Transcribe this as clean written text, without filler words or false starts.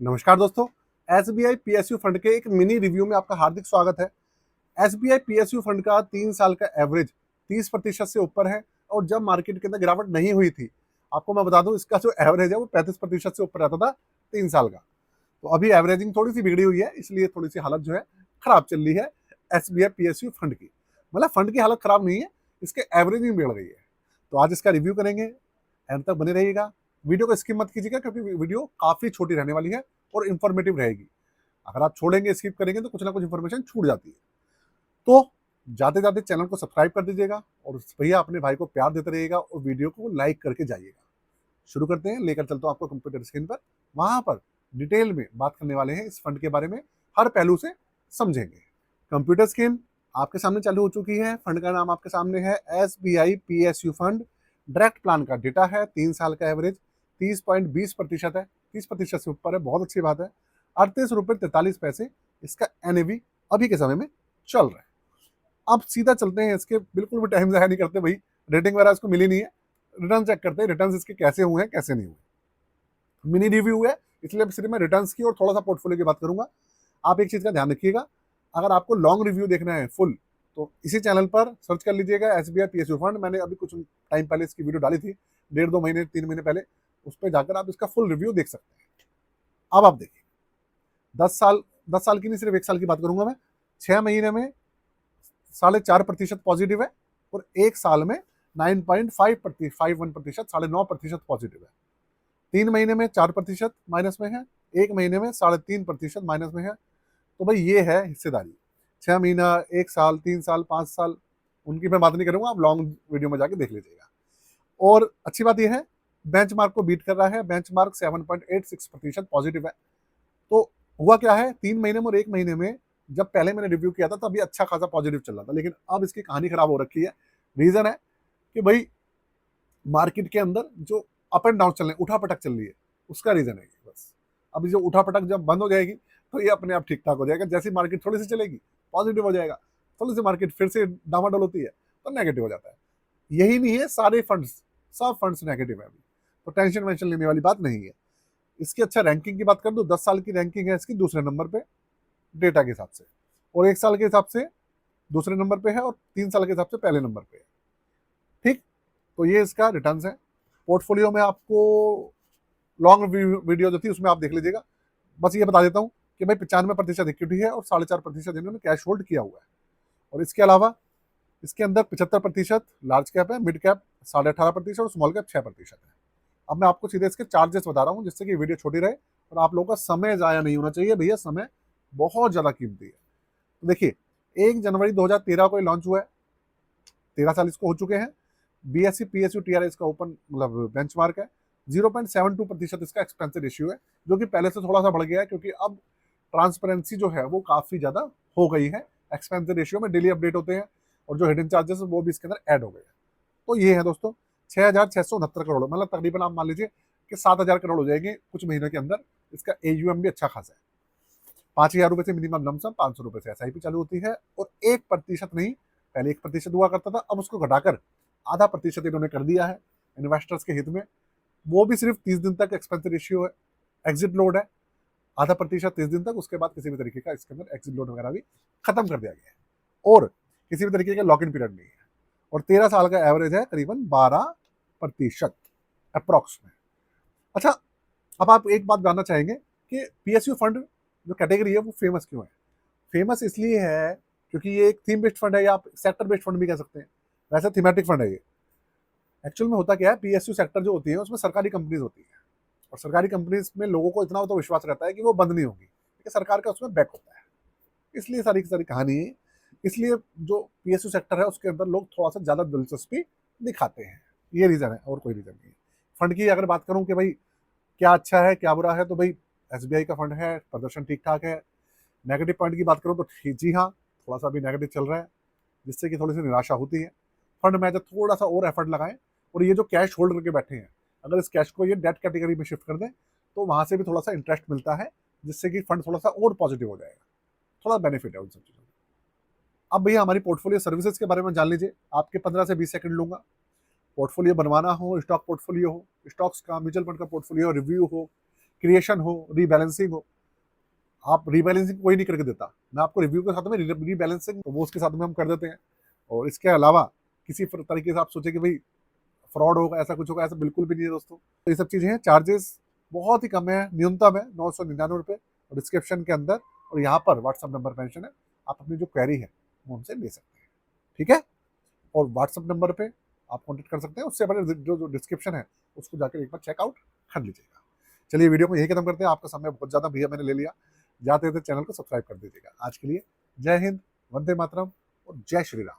नमस्कार दोस्तों। SBI PSU fund के एक मिनी रिव्यू में आपका हार्दिक स्वागत है। एसबीआई पीएसयू फंड का 3 साल का एवरेज 30% से ऊपर है और जब मार्केट के अंदर गिरावट नहीं हुई थी, आपको मैं बता दूं, इसका जो एवरेज है वो 35% से ऊपर रहता था 3 साल का। तो अभी एवरेजिंग थोड़ी सी बिगड़ी हुई है, इसलिए थोड़ी सी हालत जो है खराब चल रही है एसबीआई पीएसयू फंड की। मतलब फंड की हालत खराब नहीं है, इसके एवरेजिंग बिगड़ गई है। तो आज इसका रिव्यू करेंगे, एंड तक बने रहिएगा। वीडियो को स्किप मत कीजिएगा क्योंकि वीडियो काफी छोटी रहने वाली है और इन्फॉर्मेटिव रहेगी। अगर आप छोड़ेंगे, स्किप करेंगे तो कुछ ना कुछ इन्फॉर्मेशन छूट जाती है। तो जाते जाते चैनल को सब्सक्राइब कर दीजिएगा और भैया अपने भाई को प्यार देते रहिएगा और वीडियो को लाइक करके जाइएगा। शुरू करते हैं, लेकर चलता हूं आपको कंप्यूटर स्क्रीन पर। वहां पर डिटेल में बात करने वाले हैं इस फंड के बारे में, हर पहलू से समझेंगे। कंप्यूटर स्क्रीन आपके सामने चालू हो चुकी है। फंड का नाम आपके सामने है SBI PSU fund. Direct plan का डेटा है, 3 साल का एवरेज 30.20% है, 30% से ऊपर है, बहुत अच्छी बात है। 38 रुपये 43 पैसे इसका एनएवी अभी के समय में चल रहा है। अब सीधा चलते हैं, इसके बिल्कुल भी टाइम ज़ाया नहीं करते भाई। रेटिंग वगैरह इसको मिली नहीं है, रिटर्न चेक करते हैं रिटर्न इसके कैसे हुए हैं कैसे नहीं हुए। मिनी रिव्यू है, इसलिए सिर्फ मैं रिटर्न की और थोड़ा सा पोर्टफोलियो की बात करूंगा। आप एक चीज़ का ध्यान रखिएगा, अगर आपको लॉन्ग रिव्यू देखना है फुल, तो इसी चैनल पर सर्च कर लीजिएगा एसबीआई पीएसयू फंड। मैंने अभी कुछ टाइम पहले इसकी वीडियो डाली थी, 1.5 2 महीने 3 महीने पहले। उस पर जाकर आप इसका फुल रिव्यू देख सकते हैं। अब आप देखिए, 10 साल, 10 साल की नहीं, सिर्फ 1 साल की बात करूंगा मैं। 6 महीने में 4.5% पॉजिटिव है और 1 साल में 9.51%, 9.5% पॉजिटिव है। 3 महीने में 4% माइनस में है, 1 महीने में 3.5% माइनस में है। तो भाई ये है हिस्सेदारी। 6 महीना, 1 साल, 3 साल, 5 साल, उनकी मैं बात नहीं करूंगा, आप लॉन्ग वीडियो में जाके देख लीजिएगा। और अच्छी बात यह है, बेंचमार्क को बीट कर रहा है। बेंचमार्क 7.86% पॉजिटिव है। तो हुआ क्या है, 3 महीने में और 1 महीने में जब पहले मैंने रिव्यू किया था तभी अच्छा खासा पॉजिटिव चल रहा था, लेकिन अब इसकी कहानी खराब हो रखी है। रीजन है कि भाई मार्केट के अंदर जो अप एंड डाउन चल रहे हैं, उठापटक चल रही है, उसका रीजन है ये बस। अब जो उठापटक जब बंद हो जाएगी तो ये अपने आप ठीक ठाक हो जाएगा। जैसी मार्केट थोड़ी सी चलेगी पॉजिटिव हो जाएगा, थोड़ी सी मार्केट फिर से डामाडोल होती है तो नेगेटिव हो जाता है। यही नहीं है, सारे फंड्स, सब फंड्स नेगेटिव है अभी, तो टेंशन वेंशन लेने वाली बात नहीं है। इसकी अच्छा रैंकिंग की बात कर दो, 10 साल की रैंकिंग है इसकी दूसरे नंबर पे डेटा के हिसाब से, और 1 साल के हिसाब से दूसरे नंबर पे है, और 3 साल के हिसाब से पहले नंबर पे है। ठीक, तो ये इसका रिटर्न है। पोर्टफोलियो में आपको लॉन्ग वीडियो जो थी उसमें आप देख लीजिएगा। बस ये बता देता हूँ कि भाई 95% इक्विटी है और 4.5% इन्होंने कैश होल्ड किया हुआ है। और इसके अलावा इसके अंदर 75% लार्ज कैप है, मिड कैप 18.5% और स्मॉल कैप 6% है। अब मैं आपको सीधे इसके चार्जेस बता रहा हूँ जिससे कि वीडियो छोटी रहे और आप लोगों का समय ज़ाया नहीं होना चाहिए। भैया समय बहुत ज़्यादा कीमती है। तो देखिए, 1 जनवरी 2013 को लॉन्च हुआ है, 13 साल इसको हो चुके हैं। बीएससी पीएसयू टीआरआई इसका ओपन मतलब बेंचमार्क है। 0.72% इसका एक्सपेंसिव रेशियो है, जो कि पहले से थोड़ा सा बढ़ गया है क्योंकि अब ट्रांसपेरेंसी जो है वो काफ़ी ज़्यादा हो गई है। एक्सपेंसिव रेशियो में डेली अपडेट होते हैं और जो हिडन चार्जेस वो भी इसके अंदर ऐड हो गए हैं। तो ये है दोस्तों, 6,669 करोड़, मतलब तकरीबन आप मान लीजिए कि 7,000 करोड़ हो जाएंगे कुछ महीनों के अंदर। इसका एयूएम भी अच्छा खासा है। 5,000 रुपये से मिनिमम लमसम 500 रुपये से एसआईपी चालू होती है और 1% नहीं, पहले 1% हुआ करता था, अब उसको घटाकर ½ इन्होंने कर दिया है इन्वेस्टर्स के हित में। वो भी सिर्फ 30 दिन तक एक्सपेंसिव रेशियो है, एग्जिट लोड है ½ 30 दिन तक। उसके बाद किसी भी तरीके का इसके अंदर एग्जिट लोड वगैरह भी खत्म कर दिया गया है और किसी भी तरीके का लॉक इन पीरियड नहीं है। और 13 साल का एवरेज है करीबन 12% अप्रॉक्स में। अच्छा, अब आप एक बात जानना चाहेंगे कि पीएसयू फंड जो कैटेगरी है वो फेमस क्यों है। फेमस इसलिए है क्योंकि ये एक थीम बेस्ड फंड है, या आप सेक्टर बेस्ड फंड भी कह सकते हैं। वैसे थीमेटिक फंड है ये। एक्चुअल में होता क्या है, पीएसयू सेक्टर जो होती है उसमें सरकारी कंपनीज होती है और सरकारी कंपनीज में लोगों को इतना तो विश्वास रहता है कि वो बंद नहीं होगी क्योंकि सरकार का उसमें बैक होता है। इसलिए सारी की सारी कहानी है। इसलिए जो पीएसयू सेक्टर है उसके अंदर लोग थोड़ा सा ज़्यादा दिलचस्पी दिखाते हैं, ये रीज़न है और कोई रीज़न नहीं है। फंड की अगर बात करूँ कि भाई क्या अच्छा है क्या बुरा है, तो भाई एसबीआई का फंड है, प्रदर्शन ठीक ठाक है। नेगेटिव पॉइंट की बात करूँ तो जी हाँ, थोड़ा सा भी नेगेटिव चल रहा है जिससे कि थोड़ी सी निराशा होती है। फंड मैनेजर थोड़ा सा और एफर्ट लगाएं और ये जो कैश होल्ड करके बैठे हैं, अगर इस कैश को ये डेट कैटेगरी में शिफ्ट कर दें तो वहाँ से भी थोड़ा सा इंटरेस्ट मिलता है, जिससे कि फंड थोड़ा सा और पॉजिटिव हो जाएगा। थोड़ा बेनिफिट है उन सब चीज़ों का। अब भैया हमारी पोर्टफोलियो सर्विसेज के बारे में जान लीजिए। आपके 15 से 20 सेकंड लूंगा। पोर्टफोलियो बनवाना हो, स्टॉक पोर्टफोलियो हो, स्टॉक्स का, म्यूचुअल फंड का पोर्टफोलियो रिव्यू हो, क्रिएशन हो, रीबैलेंसिंग हो, आप रीबैलेंसिंग कोई नहीं करके देता। मैं आपको रिव्यू के साथ में रीबैलेंसिंग वो उसके साथ में हम कर देते हैं। और इसके अलावा किसी तरीके से आप सोचे कि भाई फ्रॉड होगा, ऐसा कुछ होगा, ऐसा बिल्कुल भी नहीं है दोस्तों। तो ये सब चीज़ें हैं। चार्जेस बहुत ही कम है, न्यूनतम है 999 रुपये डिस्क्रिप्शन के अंदर, और यहाँ पर व्हाट्सअप नंबर मेंशन है। आप अपनी जो क्वेरी है वो हमसे ले सकते हैं, ठीक है। और व्हाट्सअप नंबर पे आप कॉन्टेक्ट कर सकते हैं, उससे पहले जो डिस्क्रिप्शन है उसको जाकर एक बार चेकआउट कर लीजिएगा। चलिए वीडियो को यही खत्म करते हैं, आपका समय बहुत ज़्यादा भैया मैंने ले लिया। जाते थे चैनल को सब्सक्राइब कर दीजिएगा। आज के लिए जय हिंद, वंदे मातरम और जय श्री राम।